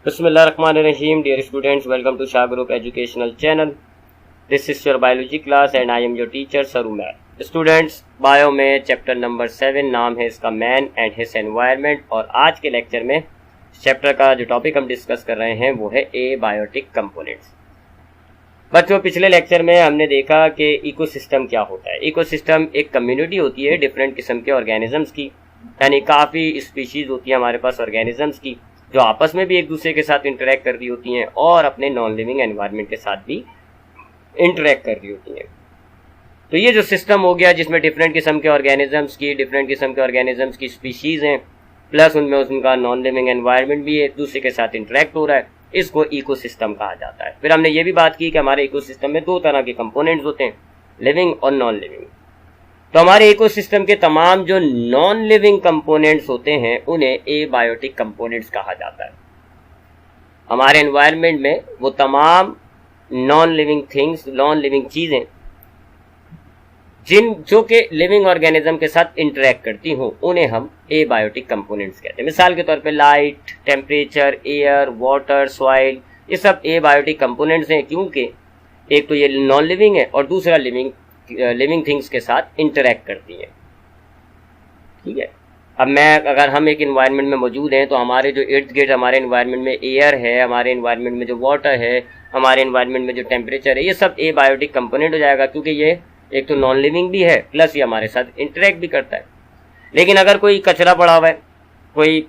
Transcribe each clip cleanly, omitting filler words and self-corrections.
Bismillahirrahmanirrahim. Dear students, welcome to Shah Group Educational Channel. This is your biology class and I am your teacher Sarumer. Students, bio में chapter number 7 नाम है इसका man and his environment और आज के lecture में chapter का जो टॉपिक हम डिस्कस कर रहे हैं वो है एबायोटिक कंपोनेंट्स। बच्चों, पिछले लेक्चर में हमने देखा कि इकोसिस्टम क्या होता है। इकोसिस्टम एक कम्युनिटी होती है डिफरेंट किस्म के ऑर्गेनिजम्स की, यानी काफ़ी स्पीशीज़ होती है हमारे पास ऑर्गेनिजम्स की जो आपस में भी एक दूसरे के साथ इंटरेक्ट कर रही होती हैं और अपने नॉन लिविंग एनवायरनमेंट के साथ भी इंटरेक्ट कर रही होती हैं। तो ये जो सिस्टम हो गया जिसमें डिफरेंट किस्म के ऑर्गेनिजम्स की स्पीशीज़ हैं, प्लस उनमें उनका नॉन लिविंग एनवायरनमेंट भी एक दूसरे के साथ इंटरेक्ट हो रहा है, इसको इकोसिस्टम कहा जाता है। फिर हमने ये भी बात की कि हमारे इकोसिस्टम में दो तरह के कंपोनेंट्स होते हैं, लिविंग और नॉन लिविंग। तो हमारे इकोसिस्टम के तमाम जो नॉन लिविंग कंपोनेंट्स होते हैं उन्हें एबायोटिक कंपोनेंट्स कहा जाता है। हमारे एनवायरनमेंट में वो तमाम नॉन लिविंग चीज़ें जो कि लिविंग ऑर्गेनिज्म के साथ इंटरेक्ट करती हों उन्हें हम एबायोटिक कंपोनेंट्स कहते हैं। मिसाल के तौर पे light, temperature, air, water, soil, ये सब एबायोटिक कंपोनेंट्स हैं क्योंकि एक तो ये नॉन लिविंग है और दूसरा लिविंग थिंग्स के साथ इंटरेक्ट करती हैं। ठीक है, अब अगर हम एक इन्वायरमेंट में मौजूद हैं तो हमारे जो इर्द गिर्द हमारे इन्वायरमेंट में एयर है, हमारे इन्वायरमेंट में जो वाटर है, हमारे इन्वायरमेंट में जो टेम्परेचर है, ये सब एबायोटिक कंपोनेंट हो जाएगा क्योंकि ये एक तो नॉन लिविंग भी है प्लस ये हमारे साथ इंटरेक्ट भी करता है। लेकिन अगर कोई कचरा पड़ा हुआ है, कोई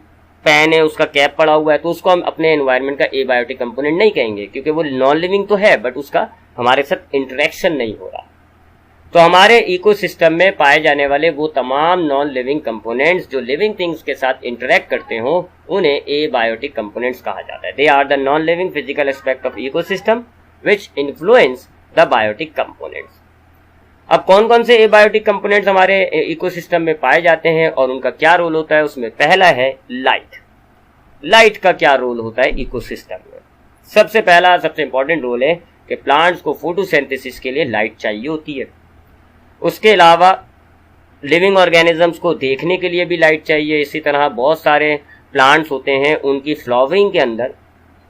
पैन है, उसका कैप पड़ा हुआ है, तो उसको हम अपने एनवायरनमेंट का एबायोटिक कंपोनेंट नहीं कहेंगे क्योंकि वो नॉन लिविंग तो है बट उसका हमारे साथ इंटरेक्शन नहीं हो रहा। तो हमारे इकोसिस्टम में पाए जाने वाले वो तमाम नॉन लिविंग कंपोनेंट्स जो लिविंग थिंग्स के साथ इंटरेक्ट करते हो उन्हें एबायोटिक कंपोनेंट्स कहा जाता है। They are the non living physical aspect of ecosystem which influence the biotic components. अब कौन कौन से एबायोटिक कंपोनेंट्स हमारे इकोसिस्टम में पाए जाते हैं और उनका क्या रोल होता है, उसमें पहला है लाइट। लाइट का क्या रोल होता है इकोसिस्टम में? सबसे इंपॉर्टेंट रोल है कि प्लांट्स को फोटोसिंथेसिस के लिए लाइट चाहिए होती है। उसके अलावा लिविंग ऑर्गेनिजम्स को देखने के लिए भी लाइट चाहिए। इसी तरह बहुत सारे प्लांट्स होते हैं उनकी फ्लावरिंग के अंदर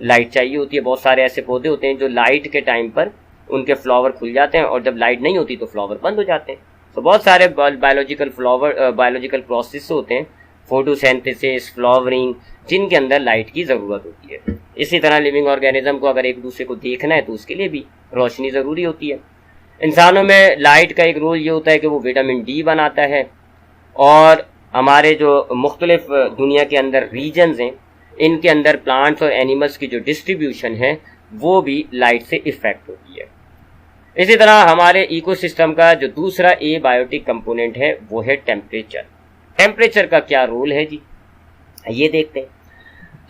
लाइट चाहिए होती है। बहुत सारे ऐसे पौधे होते हैं जो लाइट के टाइम पर उनके फ्लावर खुल जाते हैं और जब लाइट नहीं होती तो फ्लावर बंद हो जाते हैं। तो बहुत सारे बायोलॉजिकल प्रोसेस होते हैं, फोटोसिंथेसिस, फ्लावरिंग, जिनके अंदर लाइट की ज़रूरत होती है। इसी तरह लिविंग ऑर्गेनिज्म को अगर एक दूसरे को देखना है तो उसके लिए भी रोशनी ज़रूरी होती है। इंसानों में लाइट का एक रोल ये होता है कि वो विटामिन डी बनाता है और हमारे जो मुख्तलिफ दुनिया के अंदर रीजन्स हैं इनके अंदर प्लांट्स और एनिमल्स की जो डिस्ट्रीब्यूशन है वो भी लाइट से इफेक्ट होती है। इसी तरह हमारे इकोसिस्टम का जो दूसरा एबायोटिक कंपोनेंट है वो है टेम्परेचर। टेम्परेचर का क्या रोल है जी, ये देखते हैं।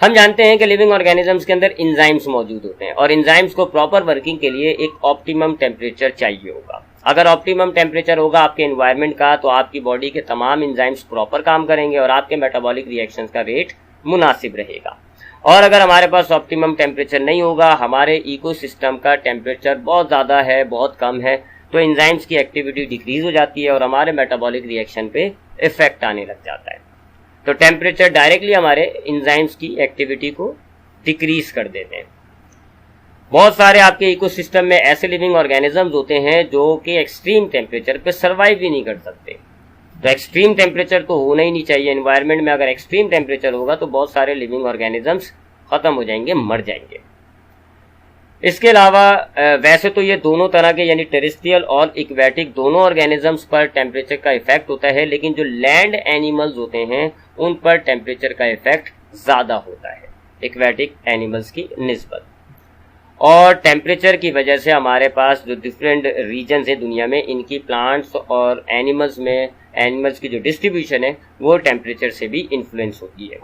हम जानते हैं कि लिविंग ऑर्गेनिजम्स के अंदर इंजाइम्स मौजूद होते हैं और इंजाइम्स को प्रॉपर वर्किंग के लिए एक ऑप्टिमम टेम्परेचर चाहिए होगा। अगर ऑप्टिमम टेम्परेचर होगा आपके एनवायरनमेंट का तो आपकी बॉडी के तमाम इंजाइम्स प्रॉपर काम करेंगे और आपके मेटाबॉलिक रिएक्शंस का रेट मुनासिब रहेगा। और अगर हमारे पास ऑप्टिमम टेम्परेचर नहीं होगा, हमारे इकोसिस्टम का टेम्परेचर बहुत ज़्यादा है, बहुत कम है, तो इंजाइम्स की एक्टिविटी डिक्रीज हो जाती है और हमारे मेटाबॉलिक रिएक्शन पे इफेक्ट आने लग जाता है। तो टेम्परेचर डायरेक्टली हमारे इंजाइम्स की एक्टिविटी को डिक्रीज कर देते हैं। बहुत सारे आपके इकोसिस्टम में ऐसे लिविंग ऑर्गेनिजम्स होते हैं जो कि एक्सट्रीम टेम्परेचर पे सर्वाइव भी नहीं कर सकते। तो एक्सट्रीम टेम्परेचर तो होना ही नहीं चाहिए एनवायरनमेंट में। अगर एक्सट्रीम टेम्परेचर होगा तो बहुत सारे लिविंग ऑर्गेनिजम्स खत्म हो जाएंगे, मर जाएंगे। इसके अलावा वैसे तो ये दोनों तरह के यानी टेरेस्ट्रियल और एक्वेटिक दोनों ऑर्गेनिजम्स पर टेम्परेचर का इफेक्ट होता है, लेकिन जो लैंड एनिमल्स होते हैं उन पर टेम्परेचर का इफेक्ट ज़्यादा होता है एक्वेटिक एनिमल्स की निस्बत। और टेम्परेचर की वजह से हमारे पास जो डिफरेंट रीजन्स हैं दुनिया में इनकी प्लांट्स और एनिमल्स की जो डिस्ट्रीब्यूशन है वो टेम्परेचर से भी इन्फ्लुएंस होती है।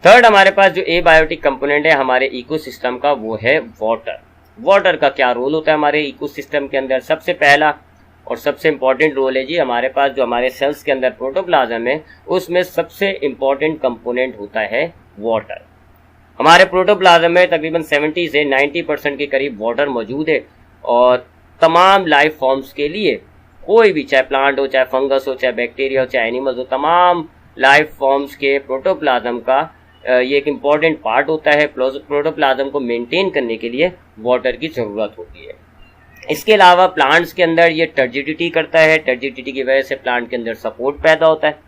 थर्ड हमारे पास जो एबायोटिक कंपोनेंट है हमारे इकोसिस्टम का वो है वाटर। वाटर का क्या रोल होता है हमारे इकोसिस्टम के अंदर? सबसे पहला और सबसे इम्पॉर्टेंट रोल है जी हमारे पास जो हमारे सेल्स के अंदर प्रोटोप्लाज्म है उसमें सबसे इम्पॉर्टेंट कंपोनेंट होता है वाटर। हमारे प्रोटोप्लाज्म में तकरीबन 70 से 90% के करीब वाटर मौजूद है और तमाम लाइफ फॉर्म्स के लिए कोई भी, चाहे प्लांट हो, चाहे फंगस हो, चाहे बैक्टीरिया हो, चाहे एनिमल्स हो, तमाम लाइफ फॉर्म्स के प्रोटोप्लाज्म का ये एक इम्पॉर्टेंट पार्ट होता है। प्रोटोप्लाज्म को मेंटेन करने के लिए वाटर की जरूरत होती है। इसके अलावा प्लांट्स के अंदर ये टर्जिडिटी करता है। टर्जिडिटी की वजह से प्लांट के अंदर सपोर्ट पैदा होता है।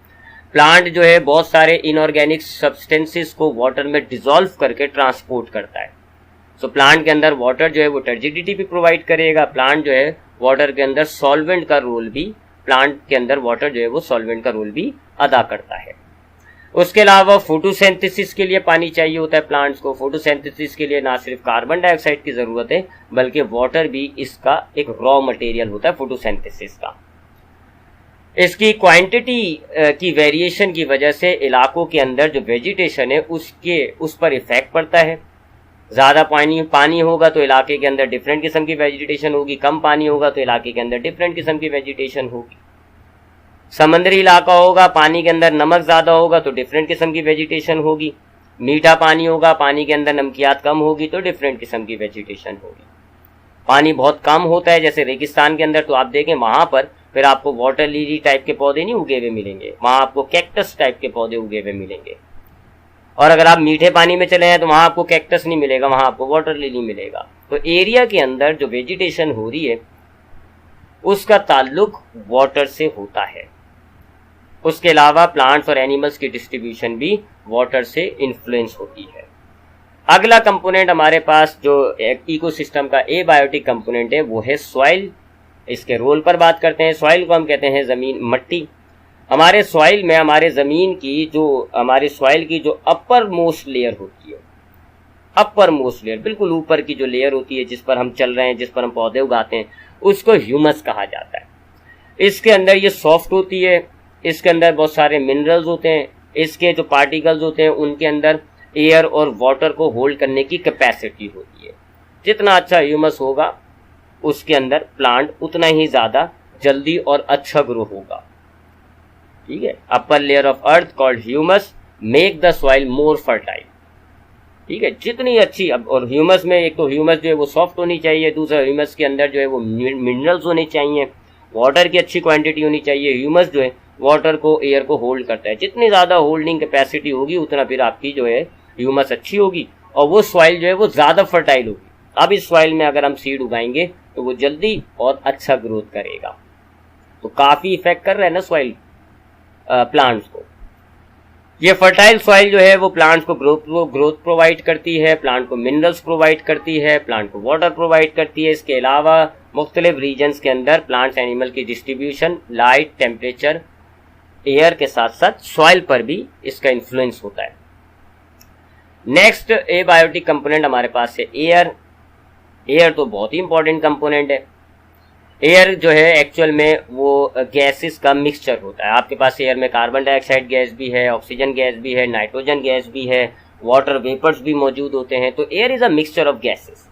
प्लांट जो है बहुत सारे इनऑर्गेनिक सब्सटेंसेस को वाटर में डिसॉल्व करके ट्रांसपोर्ट करता है। सो प्लांट के अंदर वाटर जो है वो टर्जिडिटी भी प्रोवाइड करेगा। प्लांट जो है वाटर के अंदर सॉल्वेंट का रोल भी अदा करता है। उसके अलावा फोटोसिंथेसिस के लिए पानी चाहिए होता है प्लांट्स को। फोटोसिंथेसिस के लिए ना सिर्फ कार्बन डाइऑक्साइड की जरूरत है बल्कि वाटर भी इसका एक रॉ मटेरियल होता है फोटोसिंथेसिस का। इसकी क्वांटिटी की वेरिएशन की वजह से इलाकों के अंदर जो वेजिटेशन है उस पर इफेक्ट पड़ता है। ज्यादा पानी होगा तो इलाके के अंदर डिफरेंट किस्म की वेजिटेशन होगी, कम पानी होगा तो इलाके के अंदर डिफरेंट किस्म की वेजिटेशन होगी। समंदरी इलाका होगा, पानी के अंदर नमक ज्यादा होगा तो डिफरेंट किस्म की वेजिटेशन होगी। मीठा पानी होगा, पानी के अंदर नमकियात कम होगी तो डिफरेंट किस्म की वेजिटेशन होगी। पानी बहुत कम होता है जैसे रेगिस्तान के अंदर, तो आप देखें वहां पर फिर आपको वाटर लिली टाइप के पौधे नहीं उगे हुए मिलेंगे, वहां आपको कैक्टस टाइप के पौधे उगे हुए मिलेंगे। और अगर आप मीठे पानी में चले हैं तो वहां आपको कैक्टस नहीं मिलेगा, वहां आपको वाटर लिली मिलेगा। तो एरिया के अंदर जो वेजिटेशन हो रही है उसका ताल्लुक वाटर से होता है। उसके अलावा प्लांट्स और एनिमल्स की डिस्ट्रीब्यूशन भी वाटर से इन्फ्लुएंस होती है। अगला कंपोनेंट हमारे पास जो इकोसिस्टम का एबायोटिक कंपोनेंट है वो है सॉइल। इसके रोल पर बात करते हैं। सॉइल को हम कहते हैं जमीन, मट्टी। हमारे सॉइल में हमारे सॉइल की जो अपर मोस्ट लेयर होती है, अपर मोस्ट लेयर बिल्कुल ऊपर की जो लेयर होती है जिस पर हम चल रहे हैं, जिस पर हम पौधे उगाते हैं, उसको ह्यूमस कहा जाता है। इसके अंदर ये सॉफ्ट होती है, इसके अंदर बहुत सारे मिनरल्स होते हैं, इसके जो पार्टिकल्स होते हैं उनके अंदर एयर और वाटर को होल्ड करने की कैपेसिटी होती है। जितना अच्छा ह्यूमस होगा उसके अंदर प्लांट उतना ही ज्यादा जल्दी और अच्छा ग्रो होगा। ठीक है। अपर layer of earth called humus make the soil more fertile. ठीक है। जितनी अच्छी, अब और ह्यूमस में एक तो ह्यूमस जो है वो सॉफ्ट होनी चाहिए, दूसरा ह्यूमस के अंदर जो है वो मिनरल्स होने चाहिए, वाटर की अच्छी क्वांटिटी होनी चाहिए। ह्यूमस जो है वाटर को, एयर को होल्ड करता है। जितनी ज्यादा होल्डिंग कैपेसिटी होगी उतना फिर आपकी जो है ह्यूमस अच्छी होगी और वो सॉइल जो है वो ज्यादा फर्टाइल होगी। अब इस सॉइल में अगर हम सीड उगाएंगे तो वो जल्दी और अच्छा ग्रोथ करेगा। तो काफी इफेक्ट कर रहा है ना सॉइल प्लांट्स को। ये फर्टाइल सॉइल जो है वो प्लांट्स को ग्रोथ प्रोवाइड करती है, प्लांट को मिनरल्स प्रोवाइड करती है, प्लांट को वाटर प्रोवाइड करती है। इसके अलावा मुख्तलिफ रीजन्स के अंदर प्लांट्स एनिमल की डिस्ट्रीब्यूशन, लाइट, टेम्परेचर, एयर के साथ साथ सॉइल पर भी इसका इन्फ्लुएंस होता है। नेक्स्ट एबायोटिक कंपोनेंट हमारे पास है एयर। एयर तो बहुत ही इंपॉर्टेंट कंपोनेंट है। एयर जो है एक्चुअल में वो गैसेस का मिक्सचर होता है। आपके पास एयर में कार्बन डाइऑक्साइड गैस भी है, ऑक्सीजन गैस भी है, नाइट्रोजन गैस भी है, वाटर वेपर्स भी मौजूद होते हैं। तो air is a mixture of gases.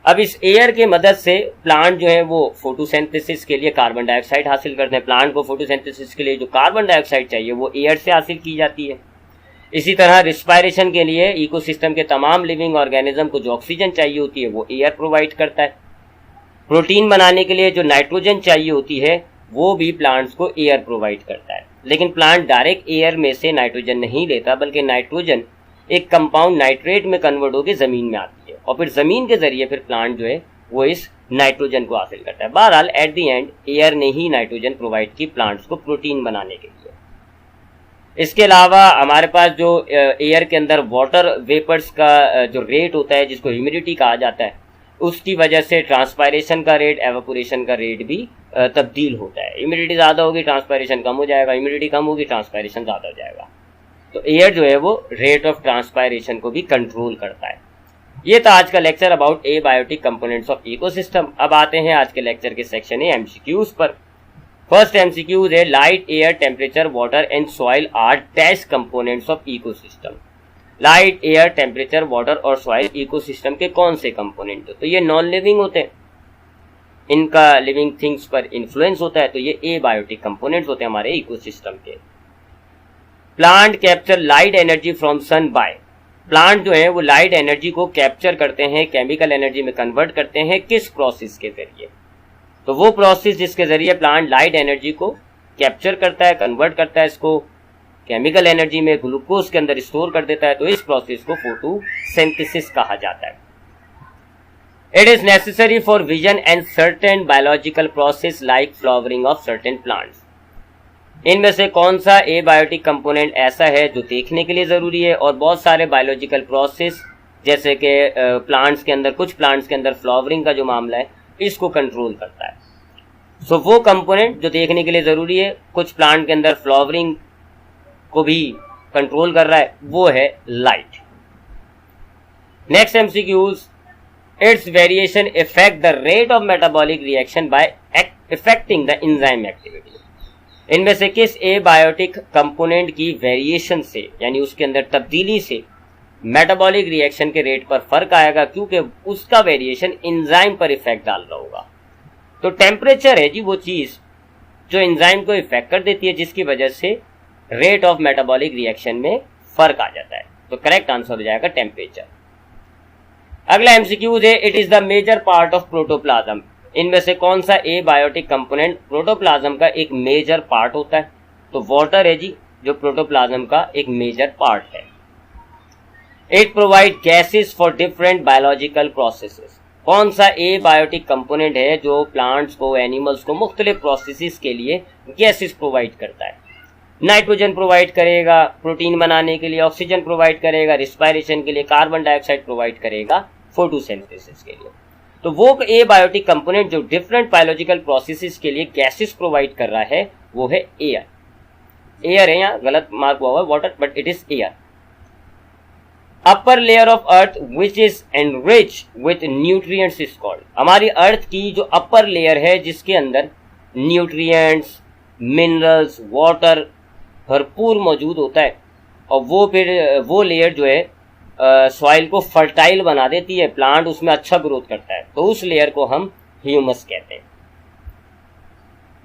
अब इस एयर के मदद से प्लांट जो है वो फोटोसिंथेसिस के लिए कार्बन डाइऑक्साइड हासिल करते हैं। प्लांट को फोटोसिंथेसिस के लिए जो कार्बन डाइऑक्साइड चाहिए वो एयर से हासिल की जाती है। इसी तरह रिस्पायरेशन के लिए इकोसिस्टम के तमाम लिविंग ऑर्गेनिज्म को जो ऑक्सीजन चाहिए होती है वो एयर प्रोवाइड करता है। प्रोटीन बनाने के लिए जो नाइट्रोजन चाहिए होती है वो भी प्लांट्स को एयर प्रोवाइड करता है। लेकिन प्लांट डायरेक्ट एयर में से नाइट्रोजन नहीं लेता, बल्कि नाइट्रोजन एक कंपाउंड नाइट्रेट में कन्वर्ट होकर जमीन में आती है और फिर जमीन के जरिए फिर प्लांट जो है वो इस नाइट्रोजन को हासिल करता है। बहरहाल एट द एंड एयर ने ही नाइट्रोजन प्रोवाइड की प्लांट्स को प्रोटीन बनाने के लिए। इसके अलावा हमारे पास जो एयर के अंदर वाटर वेपर्स का जो रेट होता है जिसको ह्यूमिडिटी कहा जाता है, उसकी वजह से ट्रांसपायरेशन का रेट, एवापोरेशन का रेट भी तब्दील होता है। ह्यूमिडिटी ज्यादा होगी, ट्रांसपायरेशन कम हो जाएगा, ह्यूमिडिटी कम होगी, ट्रांसपायरेशन ज्यादा हो जाएगा। तो एयर जो है वो रेट ऑफ ट्रांसपायरेशन को भी कंट्रोल करता है। ये था आज का lecture about abiotic components of ecosystem. अब आते हैं आज के लेक्चर के सेक्शन है एमसीक्यूज पर। फर्स्ट एमसीक्यूज है light, air, temperature, water and soil are dash components of ecosystem. Light, air, temperature, water और सॉइल इकोसिस्टम के कौन से कंपोनेंट? तो ये नॉन लिविंग होते हैं, इनका लिविंग थिंग्स पर इन्फ्लुएंस होता है, तो ये एबायोटिक कंपोनेंट्स होते हैं हमारे इकोसिस्टम के। Plant capture light energy from sun by. Plant जो है वो लाइट एनर्जी को कैप्चर करते हैं, केमिकल एनर्जी में कन्वर्ट करते हैं, किस प्रोसेस के जरिए? तो वो प्रोसेस जिसके जरिए प्लांट लाइट एनर्जी को कैप्चर करता है, कन्वर्ट करता है इसको केमिकल एनर्जी में ग्लूकोज के अंदर स्टोर कर देता है, तो इस प्रोसेस को फोटोसिंथेसिस कहा जाता है। It is necessary for vision and certain biological process like flowering of certain plants. इनमें से कौन सा एबायोटिक कंपोनेंट ऐसा है जो देखने के लिए जरूरी है और बहुत सारे बायोलॉजिकल प्रोसेस जैसे कि प्लांट्स के अंदर, कुछ प्लांट्स के अंदर फ्लावरिंग का जो मामला है इसको कंट्रोल करता है। सो वो कंपोनेंट जो देखने के लिए जरूरी है, कुछ प्लांट के अंदर फ्लावरिंग को भी कंट्रोल कर रहा है, वो है light. Next MCQs, it's variation effect the rate of metabolic reaction by effecting the enzyme activity. इनमें से किस एबायोटिक कंपोनेंट की वेरिएशन से, यानी उसके अंदर तब्दीली से मेटाबॉलिक रिएक्शन के रेट पर फर्क आएगा, क्योंकि उसका वेरिएशन एंजाइम पर इफेक्ट डाल रहा होगा। तो टेम्परेचर है जी वो चीज जो एंजाइम को इफेक्ट कर देती है, जिसकी वजह से रेट ऑफ मेटाबॉलिक रिएक्शन में फर्क आ जाता है। तो करेक्ट आंसर हो जाएगा टेम्परेचर। अगला एमसीक्यूज है, it is the major part of protoplasm. इनमें से कौन सा एबायोटिक कंपोनेंट प्रोटोप्लाज्म का एक मेजर पार्ट होता है? तो वाटर है जी, जो प्रोटोप्लाज्म का एक मेजर पार्ट है। It provide gases for different biological processes. कौन सा एबायोटिक कंपोनेंट है जो प्लांट्स को, एनिमल्स को मुख्तलिफ प्रोसेसेस के लिए गैसेस प्रोवाइड करता है? नाइट्रोजन प्रोवाइड करेगा प्रोटीन बनाने के लिए, ऑक्सीजन प्रोवाइड करेगा रिस्पायरेशन के लिए, कार्बन डाइऑक्साइड प्रोवाइड करेगा फोटोसिंथेसिस के लिए। तो वो एबायोटिक कंपोनेंट जो डिफरेंट बायोलॉजिकल प्रोसेसेस के लिए गैसेस प्रोवाइड कर रहा है वो है एयर। एयर है, यहाँ गलत मार्क हुआ है water, but it is air. Upper layer of earth which is enrich with nutrients is called. हमारी अर्थ की जो अपर लेयर है जिसके अंदर न्यूट्रिएंट्स, मिनरल्स, वाटर भरपूर मौजूद होता है, और वो लेयर जो है सॉइल को फर्टाइल बना देती है, प्लांट उसमें अच्छा ग्रोथ करता है, तो उस लेयर को हम ह्यूमस कहते हैं।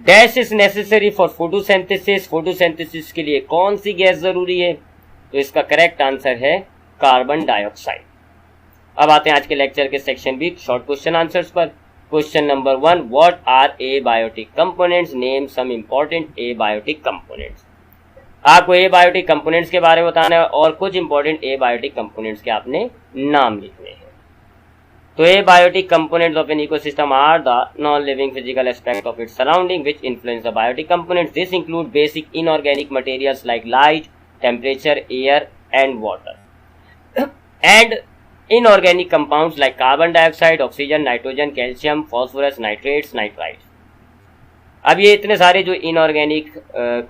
Dash is necessary for photosynthesis. Photosynthesis के लिए कौन सी गैस जरूरी है? तो इसका करेक्ट आंसर है कार्बन डाइऑक्साइड। अब आते हैं आज के लेक्चर के section B, short question answers पर। Question number 1, what are abiotic components? Name some important abiotic components. आपको एबायोटिक कंपोनेंट्स के बारे में बताना है और कुछ इंपॉर्टेंट एबायोटिक कंपोनेंट्स के आपने नाम लिखने हैं। तो abiotic components of an ecosystem are the non living physical aspect of its surrounding which influence the biotic components. This include basic inorganic materials like light, temperature, air and water, and inorganic compounds like carbon dioxide, oxygen, nitrogen, calcium, phosphorus, nitrates, nitrites। अब ये इतने सारे जो inorganic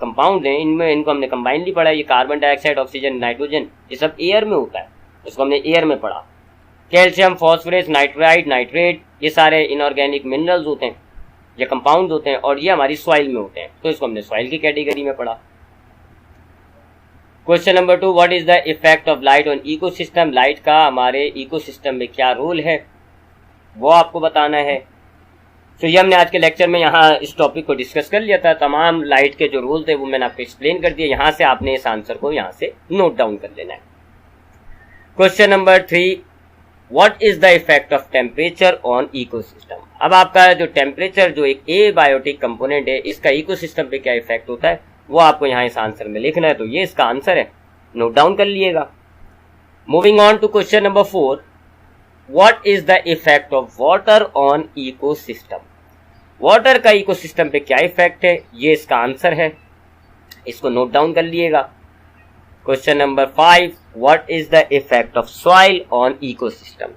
compound हैं, इनको हमने combinedly पढ़ा है। ये कार्बन डाइऑक्साइड, ऑक्सीजन, नाइट्रोजन, ये सब एयर में होता है, इसको हमने एयर में पढ़ा। कैल्शियम, फॉस्फोरस, नाइट्राइट, नाइट्रेट, ये सारे इनऑर्गेनिक मिनरल्स होते हैं, ये कंपाउंड होते हैं, और ये हमारी सॉइल में होते हैं, तो इसको हमने सॉइल की कैटेगरी में पढ़ा। Question number 2, what is the effect of light on ecosystem. Light का हमारे इकोसिस्टम में क्या रोल है वो आपको बताना है। तो ये हमने आज के लेक्चर में यहाँ इस टॉपिक को डिस्कस कर लिया था। तमाम लाइट के जो रोल थे वो मैंने आपको एक्सप्लेन कर दिया। यहाँ से आपने इस आंसर को यहाँ से नोट डाउन कर लेना है। Question number 3, what is the effect of temperature on ecosystem. अब आपका जो टेम्परेचर जो एक एबायोटिक कंपोनेंट है, इसका इकोसिस्टम पे क्या इफेक्ट होता है वो आपको यहाँ इस आंसर में लिखना है। तो ये इसका आंसर है, नोट डाउन कर लिएगा। Moving on to question number 4, what is the effect of water on ecosystem. Water का इकोसिस्टम पे क्या इफेक्ट है, ये इसका आंसर है, इसको नोट डाउन कर लिएगा। Question number 5, what is the effect of soil on ecosystem,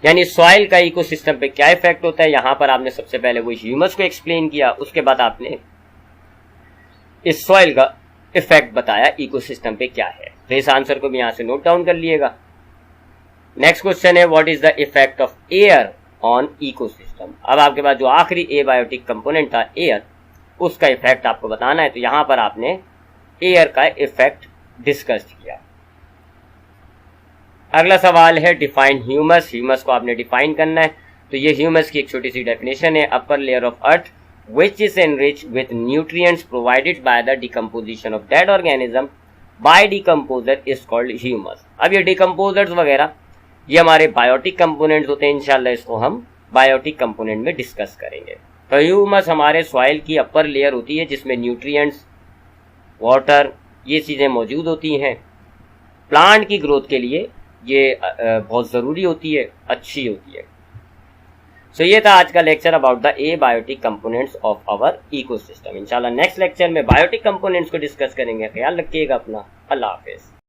यानी सॉइल का इकोसिस्टम पे क्या इफेक्ट होता है। यहां पर आपने सबसे पहले वो ह्यूमस को एक्सप्लेन किया, उसके बाद आपने इस सॉइल का इफेक्ट बताया इकोसिस्टम पे क्या है। तो इस आंसर को भी यहां से नोट डाउन कर लिएगा। नेक्स्ट क्वेश्चन है, what is the effect of air on ecosystem. अब आपके पास जो आखिरी एबायोटिक कंपोनेंट था एयर, उसका इफेक्ट आपको बताना है। तो यहां पर आपने एयर का इफेक्ट डिस्कस किया। अगला सवाल है, डिफाइन ह्यूमस। ह्यूमस को आपने डिफाइन करना है। तो ये ह्यूमस की एक छोटी सी डेफिनेशन है, अपर layer of earth which is enriched with nutrients provided by the decomposition of dead organism by decomposer is called humus। अब ये डिकम्पोजर्स वगैरह ये हमारे बायोटिक कंपोनेंट्स होते हैं। इंशाल्लाह इसको हम बायोटिक कंपोनेंट में डिस्कस करेंगे। तो ह्यूमस हमारे सॉइल की अपर लेयर होती है जिसमें न्यूट्रिएंट्स, वाटर, ये चीज़ें मौजूद होती हैं। प्लांट की ग्रोथ के लिए ये बहुत ज़रूरी होती है, अच्छी होती है। सो ये था आज का lecture about the abiotic components of our ecosystem. इंशाल्लाह नेक्स्ट लेक्चर में बायोटिक कंपोनेंट्स को डिस्कस करेंगे। ख्याल रखिएगा अपना। अल्लाह हाफिज़।